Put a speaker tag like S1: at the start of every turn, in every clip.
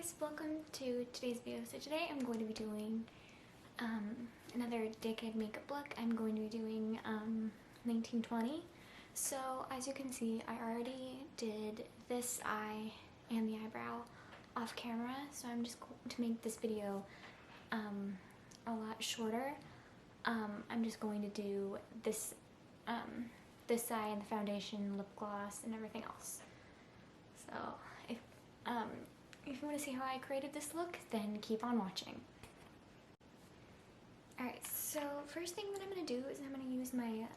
S1: guys, welcome to today's video. So today I'm going to be doing another decade makeup look. I'm going to be doing 1920. So as you can see, I already did this eye and the eyebrow off camera, so I'm just going to make this video a lot shorter. I'm just going to do this this eye and the foundation, lip gloss, and everything else. So if you want to see how I created this look, then keep on watching. Alright, so first thing that I'm going to do is I'm going to use my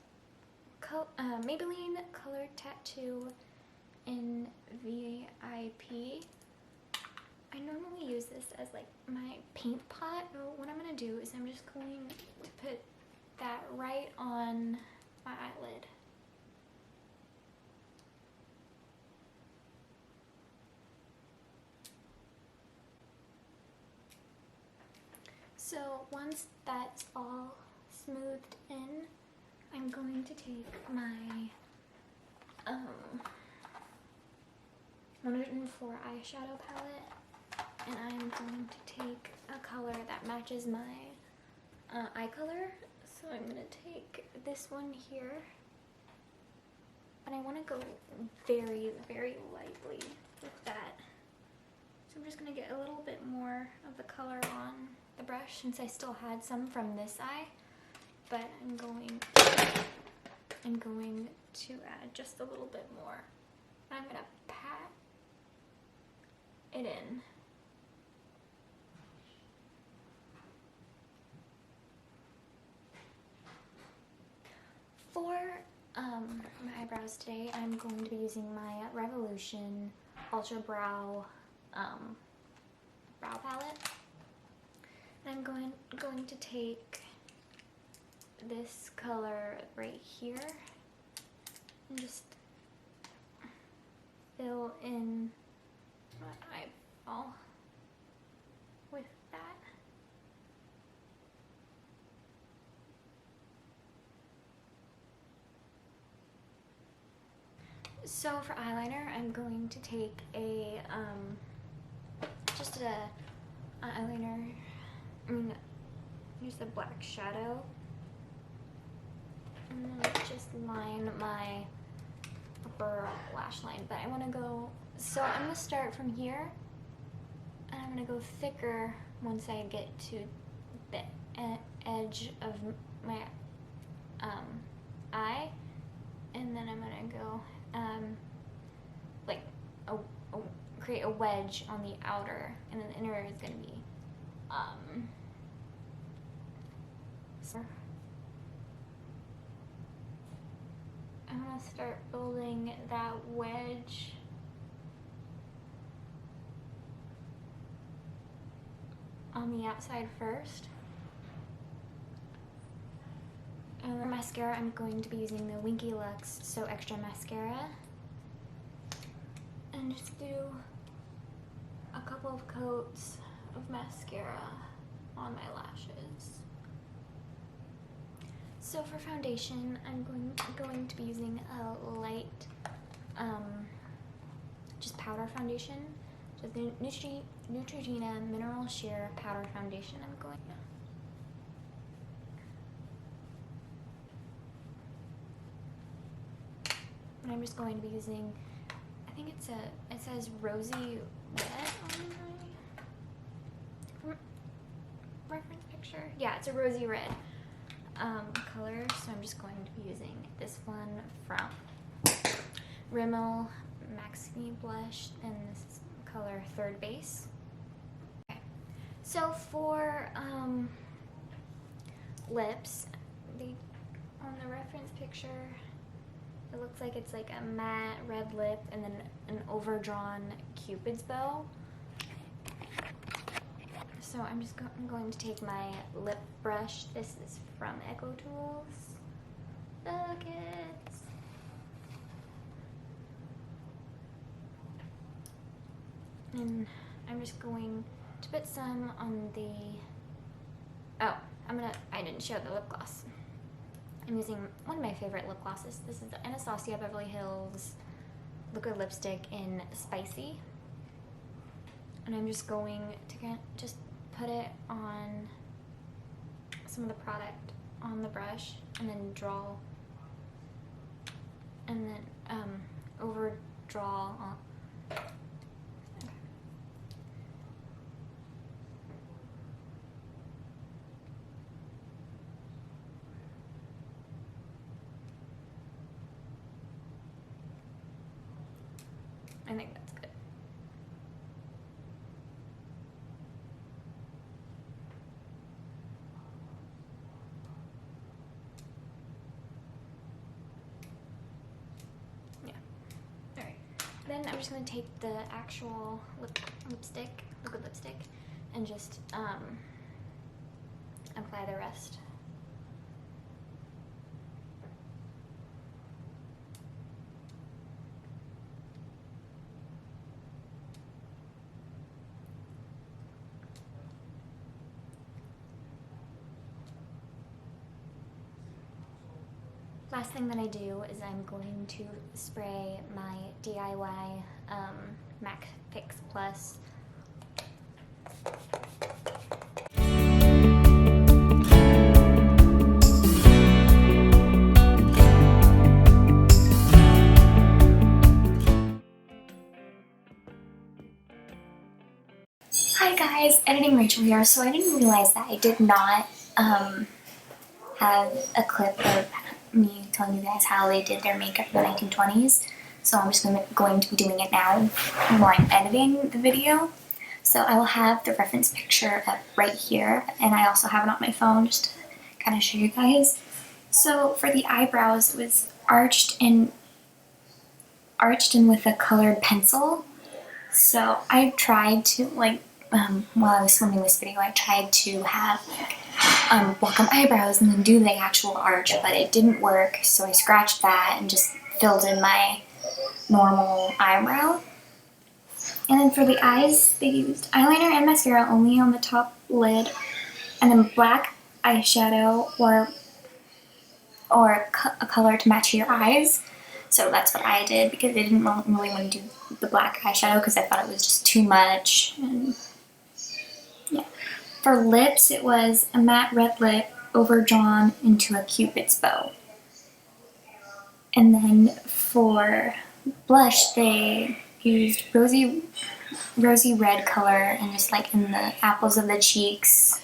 S1: Maybelline Colored Tattoo in VIP. I normally use this as like my paint pot, but what I'm going to do is I'm just going to put that right on my eyelid. So once that's all smoothed in, I'm going to take my 104 eyeshadow palette, and I'm going to take a color that matches my eye color. So I'm going to take this one here, and I want to go very, very lightly with that. So I'm just going to get a little bit more of the color on the brush since I still had some from this eye, but I'm going to add just a little bit more. I'm going to pat it in. For my eyebrows today, I'm going to be using my Revolution Ultra Brow brow palette. I'm going to take this color right here and just fill in my eyeball with that. So for eyeliner, I'm going to take a just a eyeliner. Use the black shadow and then just line my upper lash line. But I want to go, so I'm going to start from here and I'm going to go thicker once I get to the edge of my eye, and then I'm going to go like create a wedge on the outer, and then the inner is going to be I'm going to start building that wedge on the outside first. And for mascara, I'm going to be using the Winky Lux So Extra Mascara. And just do a couple of coats of mascara on my lashes. So for foundation, I'm going to be using a light, just powder foundation. So the Neutrogena Mineral Sheer Powder Foundation. And I'm just going to be using, I think it says Rosy Red on my reference picture. Yeah, it's a Rosy Red color, so I'm just going to be using this one from Rimmel Maxi Blush, and this color Third Base. Okay. So for lips, on the reference picture, it looks like it's like a matte red lip and then an overdrawn Cupid's bow. So I'm just going to take my lip brush. This is from Echo Tools. Buckets. And I'm just going to put some on the, I didn't show the lip gloss. I'm using one of my favorite lip glosses. This is the Anastasia Beverly Hills liquid lipstick in Spicy. and I'm just going to just put it on some of the product on the brush, and then draw, and then overdraw on. I think that's good. Yeah. Alright. Then I'm just going to take the actual lipstick, liquid lipstick, and just apply the rest. Last thing that I do is I'm going to spray my DIY MAC Fix Plus. Hi guys, Editing Rachel here. So I didn't realize that I did not have a clip of me telling you guys how they did their makeup in the 1920s. So I'm just going to be doing it now while I'm editing the video. So I will have the reference picture up right here, and I also have it on my phone just to kind of show you guys. So for the eyebrows, it was arched in with a colored pencil. So I tried to, like, while I was filming this video, I tried to have block on eyebrows and then do the actual arch, but it didn't work, so I scratched that and just filled in my normal eyebrow. And then for the eyes, they used eyeliner and mascara only on the top lid, and then black eyeshadow or a color to match your eyes. So that's what I did, because I didn't really want to do the black eyeshadow because I thought it was just too much. And yeah. For lips, it was a matte red lip overdrawn into a cupid's bow. And then for blush, they used rosy red color and just like in the apples of the cheeks.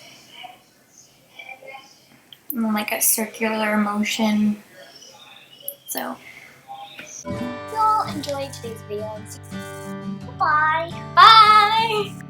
S1: And then like a circular motion. So if y'all enjoyed today's video, bye! Bye!